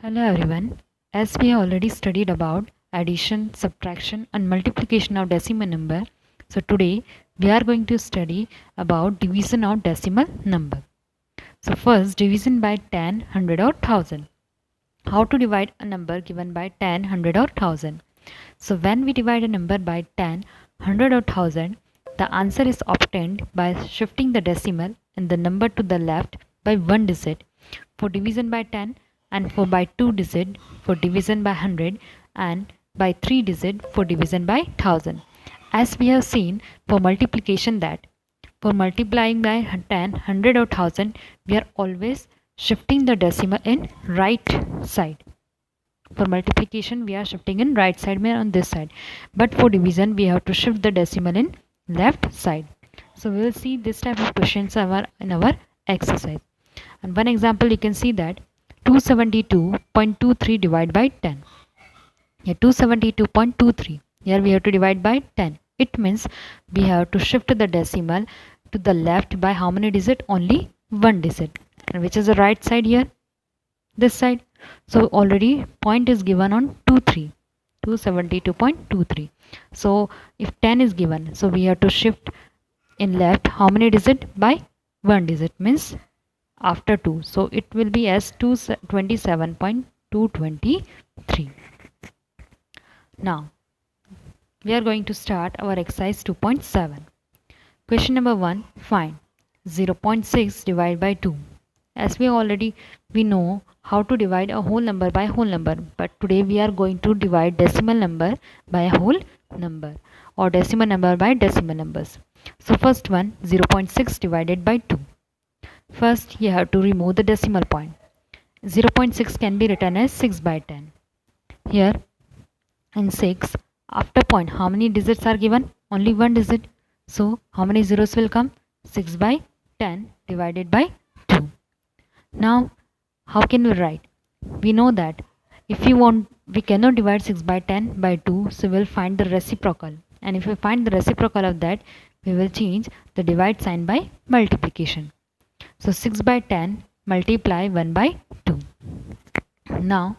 Hello everyone. As we have already studied about addition, subtraction and multiplication of decimal number, so today we are going to study about division of decimal number. So first, division by 10, 100 or 1000. How to divide a number given by 10, 100 or 1000? So when we divide a number by 10, 100 or 1000, the answer is obtained by shifting the decimal in the number to the left by one digit for division by 10 and for by 2 digit for division by 100 and by 3 digit for division by 1000. As we have seen for multiplication that for multiplying by 10, 100 or 1000, we are always shifting the decimal in right side. For multiplication we are shifting in right side on this side, but for division we have to shift the decimal in left side. So we will see this type of questions in our exercise. And one example you can see that 272.23 divided by 10. Here 272.23. Here we have to divide by 10. It means we have to shift the decimal to the left by how many digit? Only one digit. And which is the right side here? This side. So already point is given on 23. 272.23. So if 10 is given, so we have to shift in left how many digit? By one digit, means after 2. So it will be as 227.223. Now we are going to start our exercise 2.7. Question number 1, find 0.6 divided by 2. As we know how to divide a whole number by whole number, but today we are going to divide decimal number by a whole number or decimal number by decimal numbers. So first one, 0.6 divided by 2. First you have to remove the decimal point. 0.6 can be written as 6 by 10. Here in 6, after point how many digits are given? Only one digit. So how many zeros will come? 6 by 10 divided by 2. Now how can we write? We know that if we cannot divide 6 by 10 by 2, so we will find the reciprocal, and if we find the reciprocal of that, we will change the divide sign by multiplication. So 6 by 10 multiply 1 by 2. Now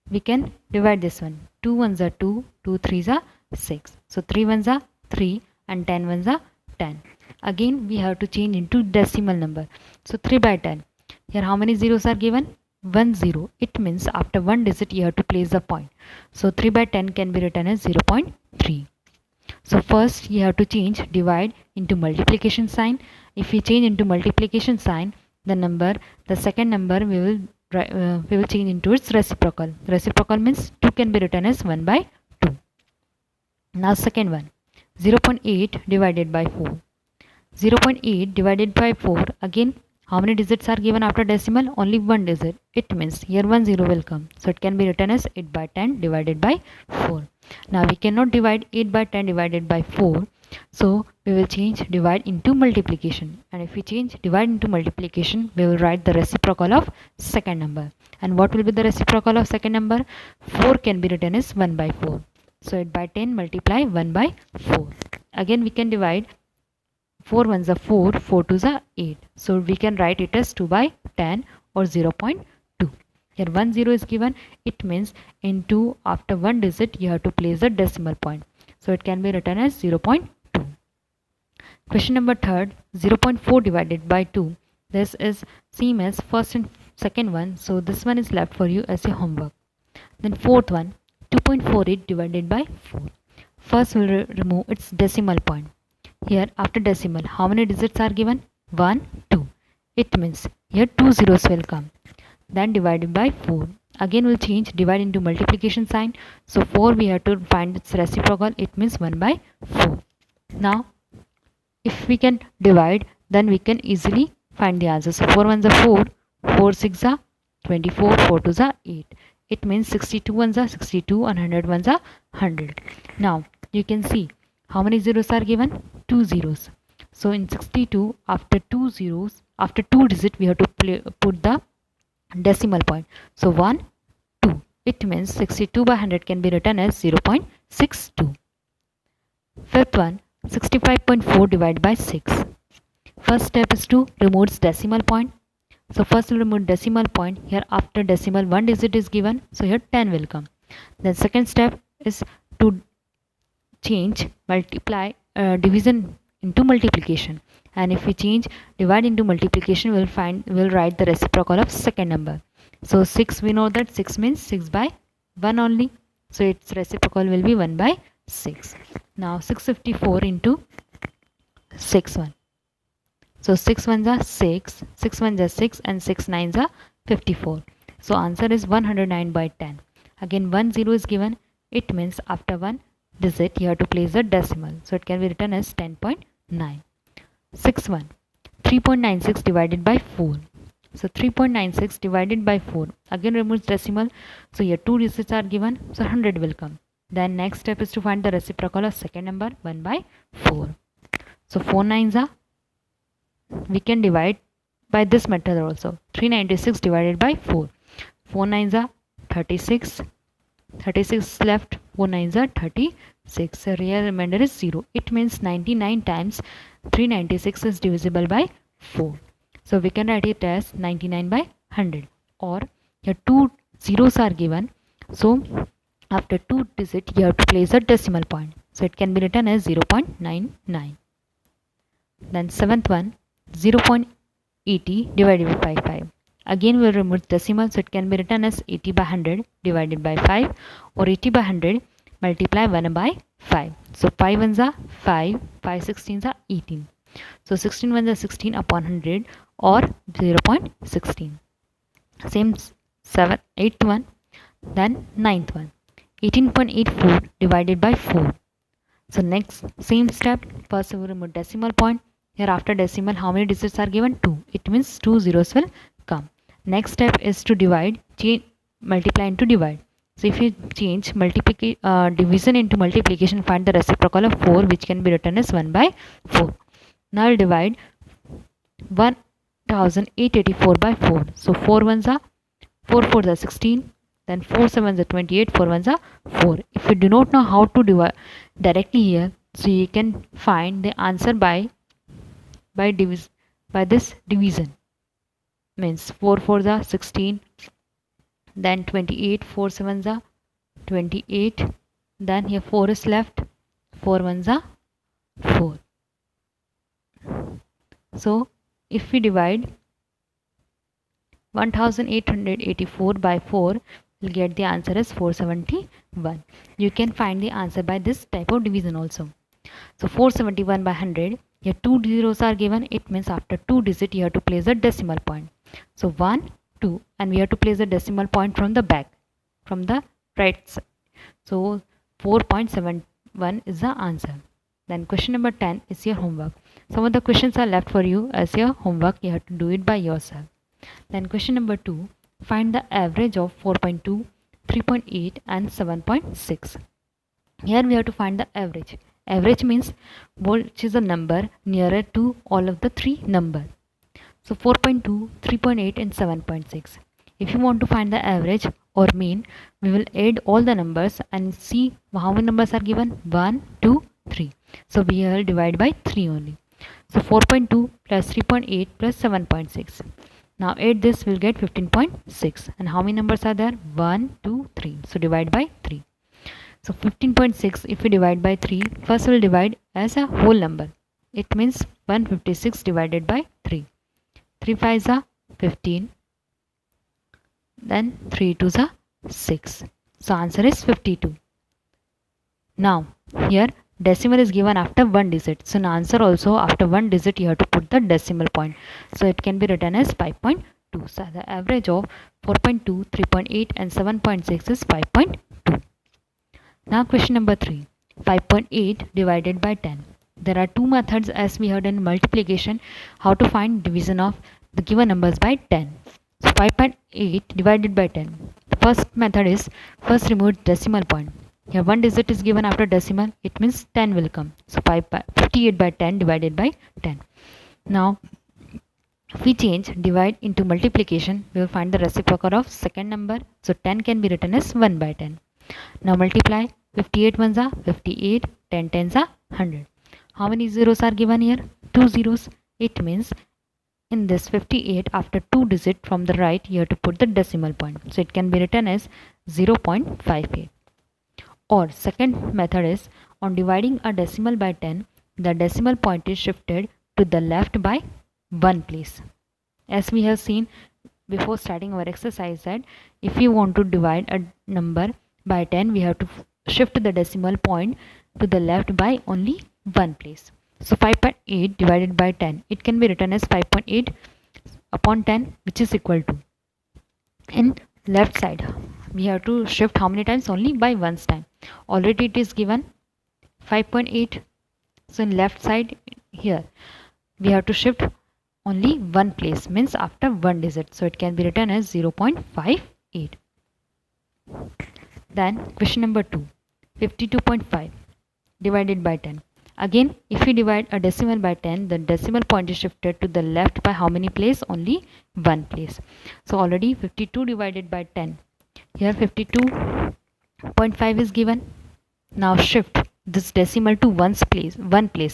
we can divide this one. 2 ones are 2, 2 threes are 6. So 3 ones are 3 and 10 ones are 10. Again we have to change into decimal number. So 3 by 10. Here how many zeros are given? 1 0. It means after one digit you have to place the point. So 3 by 10 can be written as 0.3. So first you have to change divide into multiplication sign. If we change into multiplication sign, the second number we will change into its reciprocal. Reciprocal means 2 can be written as 1 by 2. Now second one, 0.8 divided by 4. 0.8 divided by 4, again how many digits are given after decimal? Only one digit. It means here 1 0 will come. So it can be written as 8 by 10 divided by 4. Now we cannot divide 8 by 10 divided by 4. So we will change divide into multiplication. And if we change divide into multiplication, we will write the reciprocal of second number. And what will be the reciprocal of second number? 4 can be written as 1 by 4. So 8 by 10 multiply 1 by 4. Again we can divide 4 ones are 4, 4 twos are 8. So we can write it as 2 by 10 or 0.2. Here 1 0 is given. It means in 2 after one digit you have to place the decimal point. So it can be written as 0.2. Question number 3, 0.4 divided by 2. This is same as first and second one. So this one is left for you as a homework. Then fourth one, 2.48 divided by 4. First we'll remove its decimal point. Here after decimal how many digits are given? 1 2. It means here 2 zeros will come. Then divided by 4. Again we'll change divide into multiplication sign. So 4 we have to find its reciprocal. It means 1 by 4. Now if we can divide, then we can easily find the answer. So 4 ones are 4, 4 6 are 24, 4 2s are 8. It means 62 ones are 62 and 100 ones are 100. Now you can see how many zeros are given? 2 zeros. So in 62, after 2 zeros, after 2 digit, we have to put the decimal point. So 1, 2. It means 62 by 100 can be written as 0.62. Fifth one, 65.4 divided by 6. First step is to remove its decimal point. So first we'll remove decimal point. Here after decimal 1 digit is given, so here 10 will come. Then second step is to change division into multiplication, and if we change divide into multiplication, we'll write the reciprocal of second number. So 6, we know that 6 means 6 by 1 only, so its reciprocal will be 1 by 6. Now 654 into 6 1. So 6 ones are 6, 6 ones are 6, and 6 nines are 54. So answer is 109 by 10. Again 1 0 is given. It means after one digit you have to place the decimal. So it can be written as 10.9. 6 1. 3.96 divided by 4. So 3.96 divided by 4. Again removes decimal. So here 2 digits are given. So 100 will come. Then next step is to find the reciprocal of second number 1 by 4. So 4 nines are, we can divide by this method also. 396 divided by 4. 4 nines are 36. 36 left. 4 nines are 36. So real remainder is 0. It means 99 times 396 is divisible by 4. So we can write it as 99 by 100. Or here 2 zeros are given. So after 2 digit you have to place a decimal point. So it can be written as 0.99. Then seventh one, 0.80 divided by 5. Again we'll remove decimal, so it can be written as 80 by 100 divided by 5, or 80 by 100 multiply 1 by 5. So 5 ones are 5, 5 16s are 18. So 16 ones are 16 upon 100, or 0.16. Same 8th one, then 9th one, 18.84 divided by 4. So next same step, first we will remove decimal point. Here after decimal how many digits are given? 2. It means 2 zeros will come. Next step is to divide, multiply into divide. So if you change division into multiplication, find the reciprocal of 4, which can be written as 1 by 4. Now I'll divide 1884 by 4. So 4 ones are 4 4s are 16. Then 4 7s are 28, 4 ones are 4. If you do not know how to divide directly here, so you can find the answer by this division. Means 4 4s are 16, then 28, 4 7s are 28, then here 4 is left, 4 1s are 4. So if we divide 1884 by 4, we'll get the answer as 471. You can find the answer by this type of division also. So 471 by 100, here 2 zeros are given. It means after 2 digit you have to place a decimal point. So 1, 2, and we have to place a decimal point from the back, from the right side. So 4.71 is the answer. Then question number 10 is your homework. Some of the questions are left for you as your homework. You have to do it by yourself. Then question number 2, find the average of 4.2, 3.8 and 7.6. Here we have to find the average. Average means which is a number nearer to all of the three numbers. So 4.2, 3.8 and 7.6. If you want to find the average or mean, we will add all the numbers and see how many numbers are given. 1, 2, 3. So we will divide by 3 only. So 4.2 plus 3.8 plus 7.6. Now add this, we'll get 15.6. And how many numbers are there? 1, 2, 3. So divide by 3. So 15.6, if we divide by 3, first we'll divide as a whole number. It means 156 divided by 3. 3 5s are 15. Then 3 2s are 6. So answer is 52. Now here decimal is given after 1 digit. So in answer also after 1 digit you have to put the decimal point. So it can be written as 5.2. So the average of 4.2, 3.8 and 7.6 is 5.2. Now question number 3. 5.8 divided by 10. There are two methods as we heard in multiplication, how to find division of the given numbers by 10. So 5.8 divided by 10. The first method is first remove decimal point. Here 1 digit is given after decimal, it means 10 will come. So 58 by 10 divided by 10. Now if we change divide into multiplication, we will find the reciprocal of second number. So 10 can be written as 1 by 10. Now multiply, 58 ones are 58, 10 tens are 100. How many zeros are given here? 2 zeros. It means in this 58, after 2 digits from the right, you have to put the decimal point. So it can be written as 0.58. Or second method is, on dividing a decimal by 10, the decimal point is shifted to the left by 1 place. As we have seen before starting our exercise, that if you want to divide a number by 10, we have to shift the decimal point to the left by only 1 place. So 5.8 divided by 10, it can be written as 5.8 upon 10, which is equal to, in left side we have to shift how many times? Only by once time. Already it is given 5.8. So in left side here we have to shift only one place, means after one digit. So it can be written as 0.58. Then question number 2, 52.5 divided by 10. Again, if we divide a decimal by 10, the decimal point is shifted to the left by how many place? Only one place. So already 52 divided by 10. Here 52.5 is given. Now shift this decimal to one place,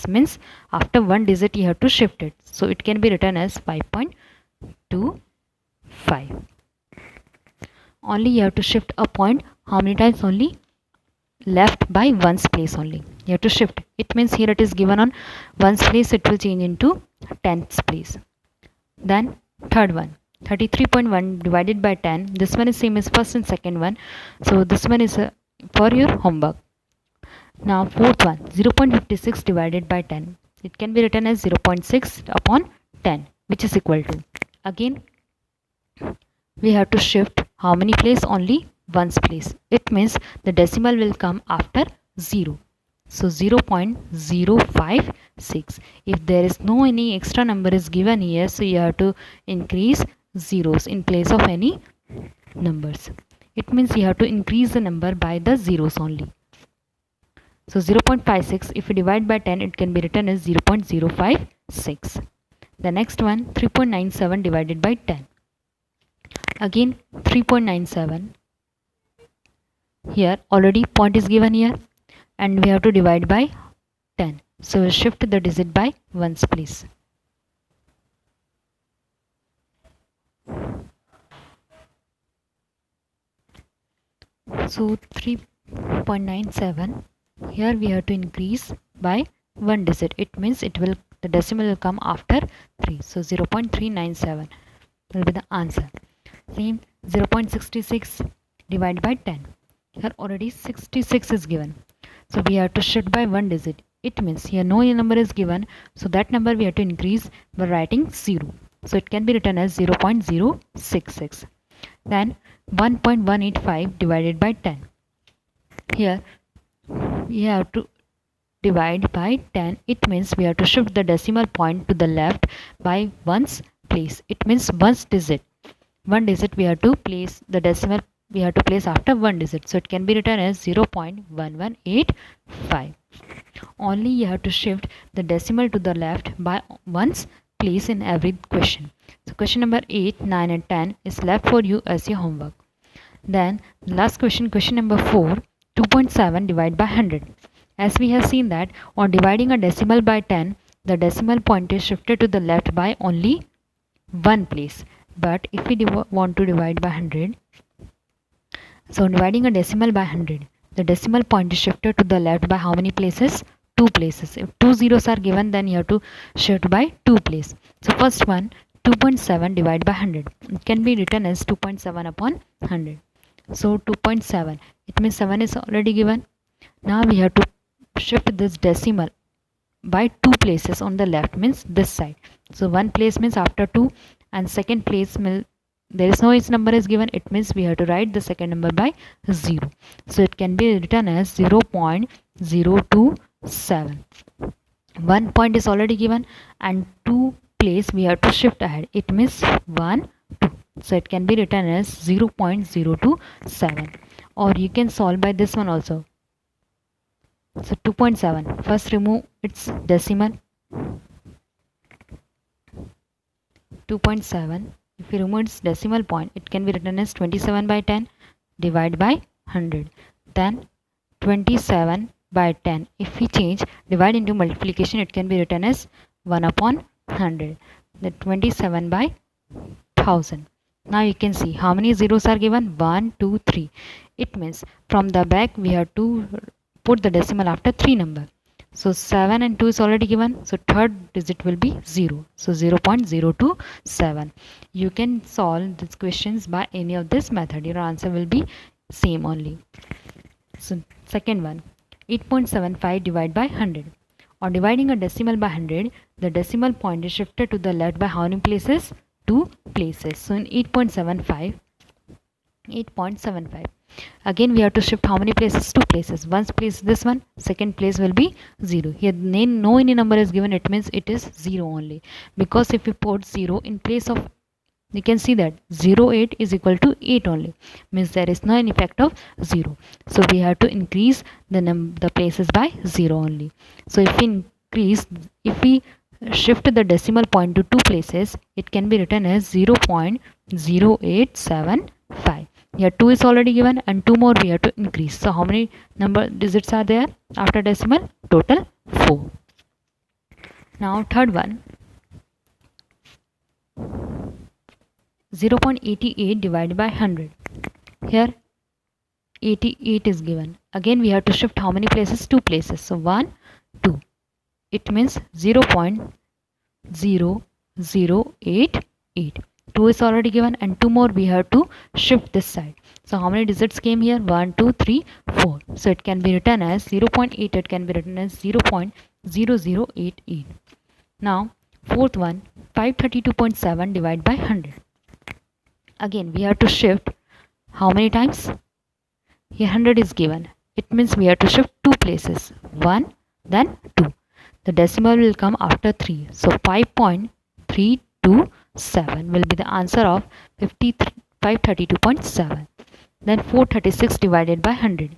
means after one digit you have to shift it. So it can be written as 5.25. Only you have to shift a point how many times? Only left by ones place only. You have to shift. It means here it is given on ones place, it will change into tenths place. Then third one, 33.1 divided by 10. This one is same as first and second one. So this one is for your homework. Now fourth one, 0.56 divided by 10. It can be written as 0.6 upon 10, which is equal to, again we have to shift how many place? Only ones place. It means the decimal will come after 0. So 0.056. If there is no any extra number is given here, so you have to increase zeros in place of any numbers. It means you have to increase the number by the zeros only. So 0.56, if we divide by 10, it can be written as 0.056. The next one, 3.97 divided by 10. Again 3.97. Here already point is given here and we have to divide by 10. So we'll shift the digit by ones please. So 3.97, here we have to increase by one digit. It means the decimal will come after 3. So 0.397 will be the answer. Same 0.66 divided by 10. Here already 66 is given. So we have to shift by one digit. It means here no number is given. So that number we have to increase by writing 0. So it can be written as 0.066. Then 1.185 divided by 10. Here we have to divide by 10. It means we have to shift the decimal point to the left by ones place. It means ones digit. One digit we have to place the decimal we have to place after one digit. So it can be written as 0.1185. Only you have to shift the decimal to the left by ones place in every question. So question number 8, 9 and 10 is left for you as your homework. Then last question, question number 4, 2.7 divided by 100. As we have seen that on dividing a decimal by 10, the decimal point is shifted to the left by only one place. But if we want to divide by 100, so dividing a decimal by 100, the decimal point is shifted to the left by how many places? 2 places. If 2 zeros are given, then you have to shift by 2 places. So first one, 2.7 divided by 100. It can be written as 2.7 upon 100. So 2.7, it means 7 is already given. Now we have to shift this decimal by 2 places on the left, means this side. So one place means after 2, and second place there is no its number is given. It means we have to write the second number by 0. So it can be written as 0.027. 1 point is already given and 2 place we have to shift ahead. It means 1, 2. So it can be written as 0.027. Or you can solve by this one also. So 2.7, first remove its decimal. 2.7, if you remove its decimal point, it can be written as 27 by 10 divided by 100. Then 27 by 10, if we change divide into multiplication, it can be written as 1 upon 100. The 27 by 1000. Now you can see how many zeros are given. 1, 2, 3. It means from the back we have to put the decimal after 3 number. So 7 and 2 is already given. So third digit will be 0. So 0.027. You can solve these questions by any of this method. Your answer will be same only. So second one, 8.75 divided by 100. On dividing a decimal by 100, the decimal point is shifted to the left by how many places? 2 places. So in 8.75, again we have to shift how many places? 2 places. One place this one, second place will be 0. Here no any number is given, it means it is 0 only. Because if we put 0 in place of, you can see that 08 is equal to 8 only, means there is no effect of 0. So we have to increase the places by 0 only. So if we shift the decimal point to 2 places, it can be written as 0.0875. Here 2 is already given and 2 more we have to increase. So how many number digits are there after decimal? Total 4. Now third one, 0.88 divided by 100. Here 88 is given. Again we have to shift how many places? 2 places. So 1, 2. It means 0.0088. 2 is already given and 2 more we have to shift this side. So how many digits came here? 1, 2, 3, 4. So it can be written as 0.88 can be written as 0.0088. Now fourth one, 532.7 divided by 100. Again we have to shift how many times? Here 100 is given. It means we have to shift 2 places. 1, then 2. The decimal will come after 3. So 5.327 will be the answer of 532.7. Then 436 divided by 100.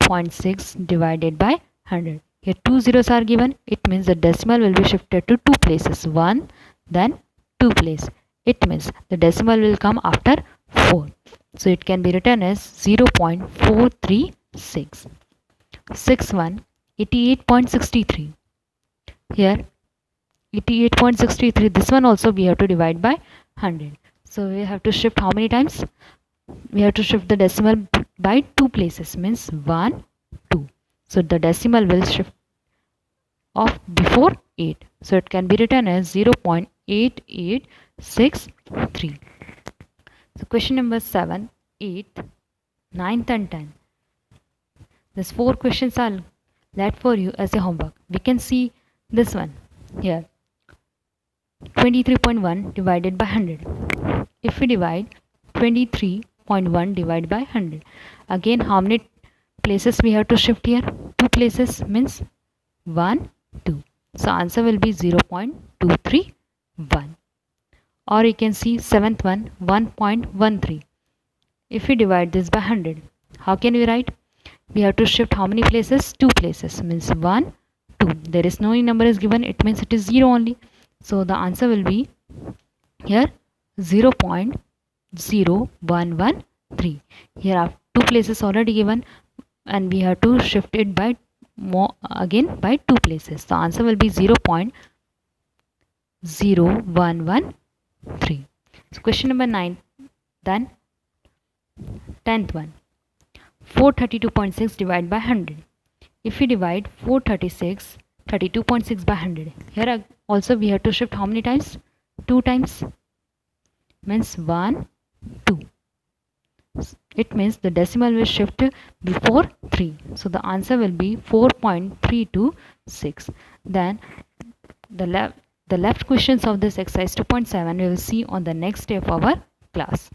0.6 divided by 100. Here 2 zeros are given. It means the decimal will be shifted to 2 places. 1, then 2 place. It means the decimal will come after 4. So it can be written as 0.436. 6th one, 88.63. Here 88.63, this one also we have to divide by 100. So we have to shift how many times? We have to shift the decimal by 2 places, means 1, 2. So the decimal will shift off before 8. So it can be written as 0.8863. So question number 7, 8th, 9th and 10th. These 4 questions are left for you as a homework. We can see this one here, 23.1 divided by 100. If we divide 23.1 divided by 100, again how many places we have to shift here? 2 places, means 1, 2. So answer will be 0.231. Or you can see 7th one, 1.13. If we divide this by 100, how can we write? We have to shift how many places? 2 places, means 1, 2. There is no number is given, it means it is 0 only. So the answer will be here 0.0113. Here are 2 places already given and we have to shift it by again by 2 places. The answer will be 0.0113. So question number 9, then 10th one, 432.6 divided by 100. If we divide 436, 32.6 by 100, here also we have to shift how many times? 2 times, means 1, 2. It means the decimal will shift before 3. So the answer will be 4.326. Then the left questions of this exercise 2.7 we will see on the next day of our class.